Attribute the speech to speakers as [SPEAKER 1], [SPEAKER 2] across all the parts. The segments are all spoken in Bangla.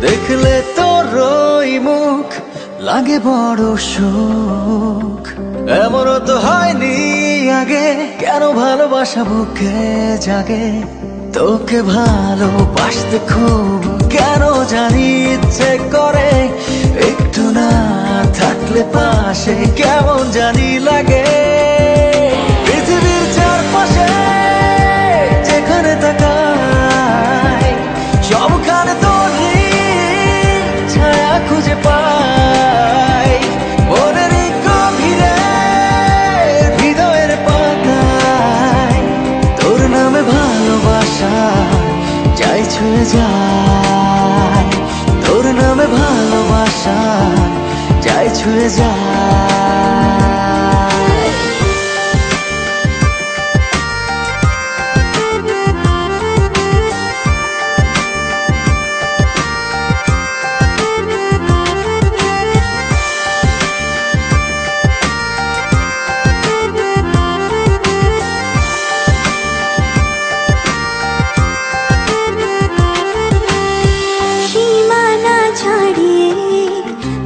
[SPEAKER 1] দেখলে তোর ওই মুখ লাগে বড় সুখ। এমনও তো হয়নি আগে, কেন ভালোবাসা বুকে জাগে। তোকে ভালোবাসতে খুব কেন জানি ইচ্ছে করে, একটু না থাকলে পাশে কেমন জানি লাগে। পৃথিবীর চারপাশে যেখানে তাকাই সবখানে তোরই ছায়া খুঁজে পাই। মনের গভীরে হৃদয়ের পাতায় তোর নামে ভালোবাসা যাই ছুঁয়ে যায়। তোর নামে ভালোবাসা যাই ছুঁয়ে যায়।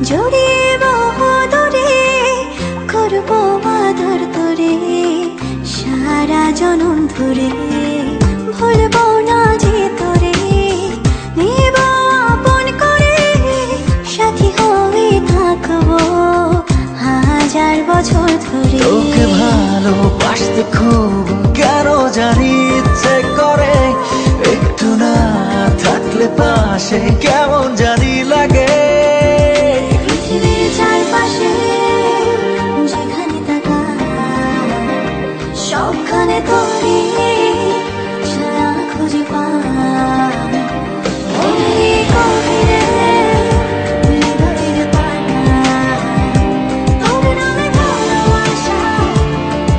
[SPEAKER 2] জড়িয়ে বহুদূরে করব আদর তোরে সারা জনম ধরে। ভুলব না যে তোরে, নেব আপন করে, সাথী হয়ে থাকবো হাজার বছর ধরে।
[SPEAKER 1] তোকে ভালোবাসতে খুব কেন জানি ইচ্ছে করে, একটু না থাকলে পাশে কেমন জানি লাগে।
[SPEAKER 2] পৃথিবীর চারপাশে যেখানে তাকাই সবখানে তোরে ছায়া খুঁজে পাই। মনের গভীরে হৃদয়ের পাতায় তোর নামে ভালোবাসা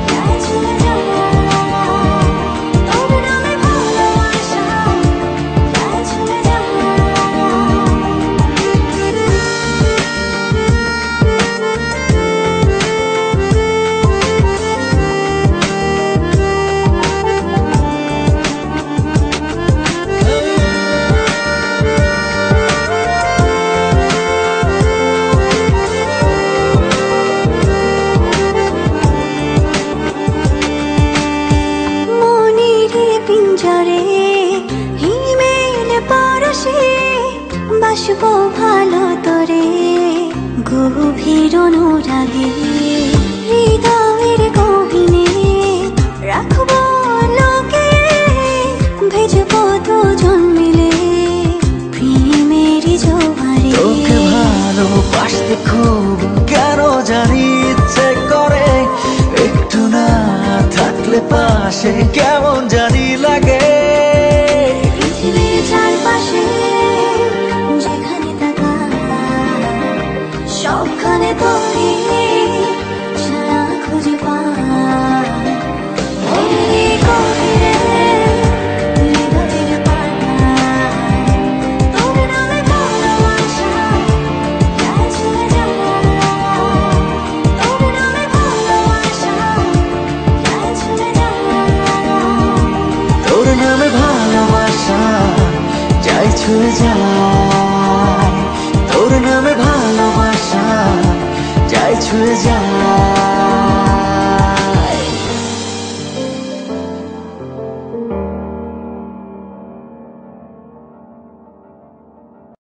[SPEAKER 2] যাই ছুঁয়ে যায়। তোর নামে ভালোবাসা যাই ছুঁয়ে যায়। পিঞ্জরে হিমেল পরশে বাসবো ভালো তোরে গভীর অনুরাগে। হৃদয়ের গহীনে রাখবো লোকে, ভেজবো দুজন মিলে প্রেমেরই জোয়ারে।
[SPEAKER 1] তোকে ভালোবাসতে খুব কেন জানি ইচ্ছে করে, একটু না থাকলে পাশে কেমন জানি লাগে।
[SPEAKER 2] পৃথিবীর চারপাশে যেখানে তাকাই সবখানে তোরে ছায়া খুঁজে পাই। মনের গভীরে হৃদয়ের পাতায় তোর নামে ভালোবাসা যাই ছুঁয়ে যায়। তোর নামে ভালোবাসা যাই ছুঁয়ে যায়।
[SPEAKER 1] তোর নামে ভালোবাসা যাই ছুঁয়ে যায়। তোর নামে ভালোবাসা যাই ছুঁয়ে যায়।